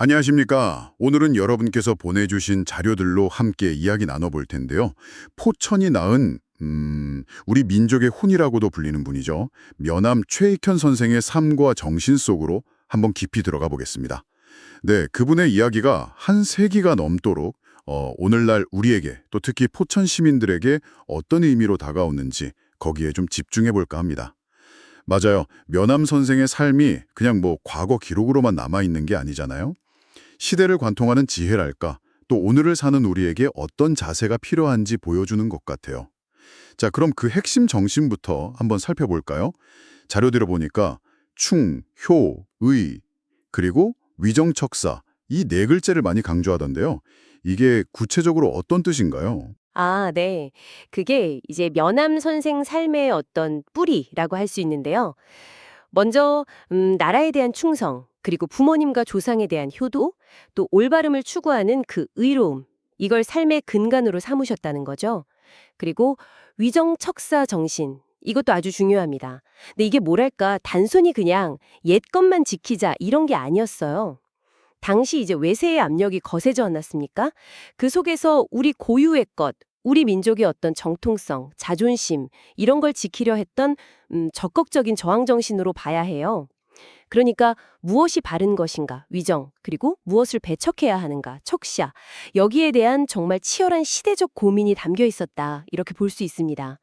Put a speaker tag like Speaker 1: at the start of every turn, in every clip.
Speaker 1: 안녕하십니까. 오늘은 여러분께서 보내주신 자료들로 함께 이야기 나눠볼 텐데요. 포천이 낳은 우리 민족의 혼이라고도 불리는 분이죠. 면함 최익현 선생의 삶과 정신 속으로 한번 깊이 들어가 보겠습니다. 네, 그분의 이야기가 한 세기가 넘도록 오늘날 우리에게 또 특히 포천 시민들에게 어떤 의미로 다가오는지 거기에 좀 집중해 볼까 합니다. 맞아요. 면함 선생의 삶이 그냥 과거 기록으로만 남아있는 게 아니잖아요. 시대를 관통하는 지혜랄까, 또 오늘을 사는 우리에게 어떤 자세가 필요한지 보여주는 것 같아요. 자, 그럼 그 핵심 정신부터 한번 살펴볼까요? 자료들을 보니까 충, 효, 의, 그리고 위정척사, 이 네 글자를 많이 강조하던데요. 이게 구체적으로 어떤 뜻인가요?
Speaker 2: 아, 네. 그게 이제 면함 선생 삶의 어떤 뿌리라고 할 수 있는데요. 먼저 나라에 대한 충성, 그리고 부모님과 조상에 대한 효도, 또 올바름을 추구하는 그 의로움, 이걸 삶의 근간으로 삼으셨다는 거죠. 그리고 위정척사 정신, 이것도 아주 중요합니다. 근데 이게 뭐랄까, 단순히 그냥 옛 것만 지키자 이런 게 아니었어요. 당시 이제 외세의 압력이 거세져 왔습니까? 그 속에서 우리 고유의 것, 우리 민족의 어떤 정통성, 자존심 이런 걸 지키려 했던 적극적인 저항 정신으로 봐야 해요. 그러니까 무엇이 바른 것인가, 위정, 그리고 무엇을 배척해야 하는가, 척시야. 여기에 대한 정말 치열한 시대적 고민이 담겨 있었다. 이렇게 볼 수 있습니다.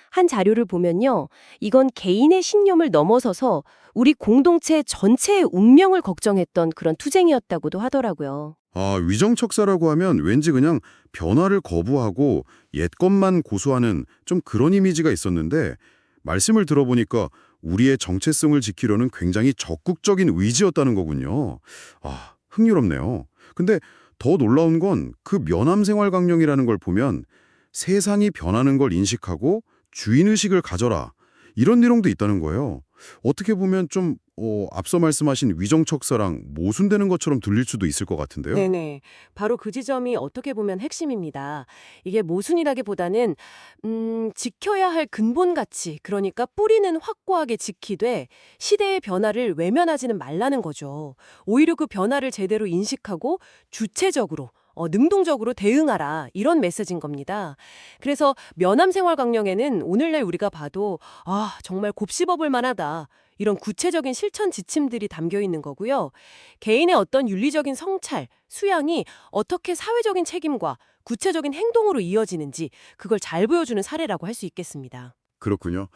Speaker 2: 한 자료를 보면요. 이건 개인의 신념을 넘어서서 우리 공동체 전체의 운명을 걱정했던 그런 투쟁이었다고도 하더라고요.
Speaker 3: 아, 위정척사라고 하면 왠지 그냥 변화를 거부하고 옛것만 고수하는 좀 그런 이미지가 있었는데 말씀을 들어보니까 우리의 정체성을 지키려는 굉장히 적극적인 의지였다는 거군요. 아, 흥미롭네요. 근데 더 놀라운 건 그 면함생활강령이라는 걸 보면 세상이 변하는 걸 인식하고 주인의식을 가져라. 이런 내용도 있다는 거예요. 어떻게 보면 좀 앞서 말씀하신 위정척사랑 모순되는 것처럼 들릴 수도 있을 것 같은데요.
Speaker 4: 네네. 바로 그 지점이 어떻게 보면 핵심입니다. 이게 모순이라기보다는 지켜야 할 근본 가치, 그러니까 뿌리는 확고하게 지키되 시대의 변화를 외면하지는 말라는 거죠. 오히려 그 변화를 제대로 인식하고 주체적으로 능동적으로 대응하라 이런 메시지인 겁니다. 그래서 면함생활강령에는 오늘날 우리가 봐도 정말 곱씹어볼 만하다. 이런 구체적인 실천 지침들이 담겨 있는 거고요. 개인의 어떤 윤리적인 성찰, 수양이 어떻게 사회적인 책임과 구체적인 행동으로 이어지는지 그걸 잘 보여주는 사례라고 할 수 있겠습니다.
Speaker 3: 그렇군요.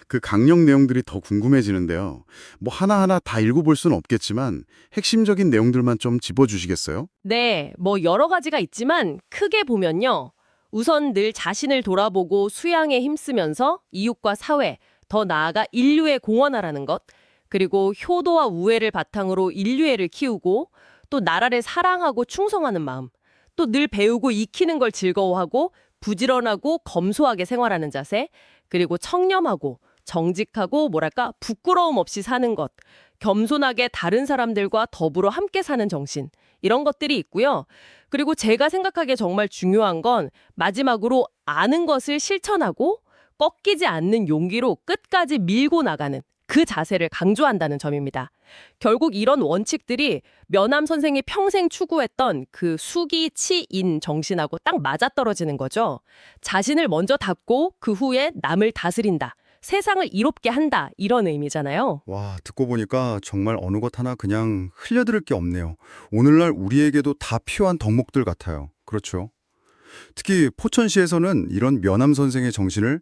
Speaker 3: 그 강령 내용들이 더 궁금해지는데요. 하나하나 다 읽어볼 수는 없겠지만 핵심적인 내용들만 좀 짚어주시겠어요?
Speaker 2: 네, 여러 가지가 있지만 크게 보면요. 우선 늘 자신을 돌아보고 수양에 힘쓰면서 이웃과 사회, 더 나아가 인류에 공헌하라는 것, 그리고 효도와 우애를 바탕으로 인류애를 키우고 또 나라를 사랑하고 충성하는 마음, 또 늘 배우고 익히는 걸 즐거워하고 부지런하고 검소하게 생활하는 자세, 그리고 청렴하고 정직하고 부끄러움 없이 사는 것, 겸손하게 다른 사람들과 더불어 함께 사는 정신, 이런 것들이 있고요. 그리고 제가 생각하기에 정말 중요한 건 마지막으로 아는 것을 실천하고 꺾이지 않는 용기로 끝까지 밀고 나가는 그 자세를 강조한다는 점입니다. 결국 이런 원칙들이 면함 선생이 평생 추구했던 그 수기치인 정신하고 딱 맞아떨어지는 거죠. 자신을 먼저 닦고 그 후에 남을 다스린다. 세상을 이롭게 한다. 이런 의미잖아요.
Speaker 3: 와, 듣고 보니까 정말 어느 것 하나 그냥 흘려들을 게 없네요. 오늘날 우리에게도 다 필요한 덕목들 같아요. 그렇죠. 특히 포천시에서는 이런 면함 선생의 정신을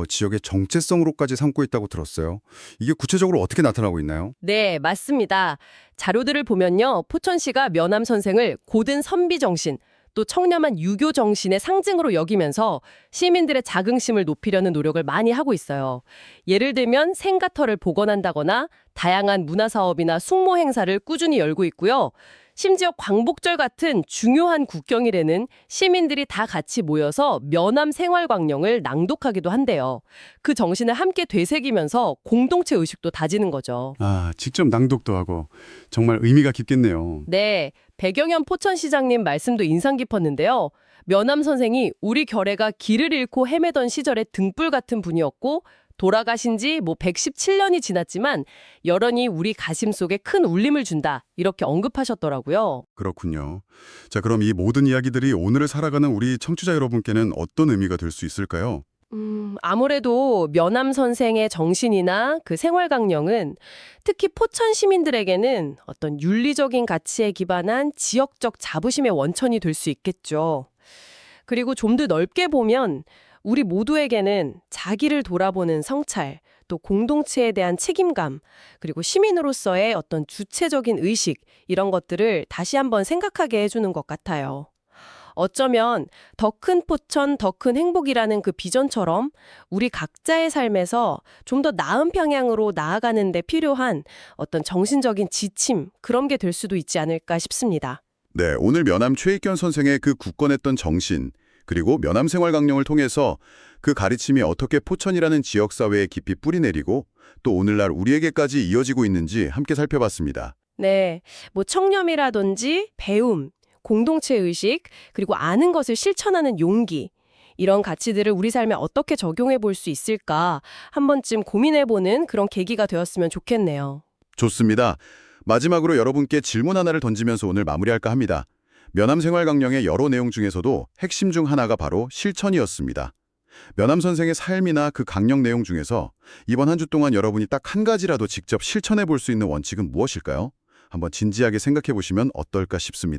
Speaker 3: 지역의 정체성으로까지 삼고 있다고 들었어요. 이게 구체적으로 어떻게 나타나고 있나요?
Speaker 2: 네, 맞습니다. 자료들을 보면요. 포천시가 면함 선생을 고든 선비 정신, 또 청렴한 유교 정신의 상징으로 여기면서 시민들의 자긍심을 높이려는 노력을 많이 하고 있어요. 예를 들면 생가터를 복원한다거나 다양한 문화사업이나 숙모 행사를 꾸준히 열고 있고요. 심지어 광복절 같은 중요한 국경일에는 시민들이 다 같이 모여서 면함 생활광령을 낭독하기도 한대요. 그 정신을 함께 되새기면서 공동체 의식도 다지는 거죠.
Speaker 5: 아, 직접 낭독도 하고 정말 의미가 깊겠네요.
Speaker 2: 네, 배경현 포천시장님 말씀도 인상 깊었는데요. 면함 선생이 우리 결의가 길을 잃고 헤매던 시절의 등불 같은 분이었고
Speaker 4: 돌아가신 지 117년이 지났지만 여전히 우리 가심 속에 큰 울림을 준다. 이렇게 언급하셨더라고요.
Speaker 5: 그렇군요. 자, 그럼 이 모든 이야기들이 오늘을 살아가는 우리 청취자 여러분께는 어떤 의미가 될 수 있을까요?
Speaker 4: 아무래도 면암 선생의 정신이나 그 생활 강령은 특히 포천 시민들에게는 어떤 윤리적인 가치에 기반한 지역적 자부심의 원천이 될 수 있겠죠. 그리고 좀 더 넓게 보면 우리 모두에게는 자기를 돌아보는 성찰, 또 공동체에 대한 책임감, 그리고 시민으로서의 어떤 주체적인 의식, 이런 것들을 다시 한번 생각하게 해주는 것 같아요. 어쩌면 더 큰 포천, 더 큰 행복이라는 그 비전처럼 우리 각자의 삶에서 좀 더 나은 방향으로 나아가는 데 필요한 어떤 정신적인 지침, 그런 게 될 수도 있지 않을까 싶습니다.
Speaker 1: 네, 오늘 면암 최익견 선생의 그 굳건했던 정신, 그리고 면암 생활 강령을 통해서 그 가르침이 어떻게 포천이라는 지역사회에 깊이 뿌리내리고 또 오늘날 우리에게까지 이어지고 있는지 함께 살펴봤습니다.
Speaker 4: 네, 청렴이라든지 배움, 공동체 의식, 그리고 아는 것을 실천하는 용기, 이런 가치들을 우리 삶에 어떻게 적용해 볼 수 있을까 한 번쯤 고민해보는 그런 계기가 되었으면 좋겠네요.
Speaker 1: 좋습니다. 마지막으로 여러분께 질문 하나를 던지면서 오늘 마무리할까 합니다. 면암 생활 강령의 여러 내용 중에서도 핵심 중 하나가 바로 실천이었습니다. 면암 선생의 삶이나 그 강령 내용 중에서 이번 한 주 동안 여러분이 딱 한 가지라도 직접 실천해 볼 수 있는 원칙은 무엇일까요? 한번 진지하게 생각해 보시면 어떨까 싶습니다.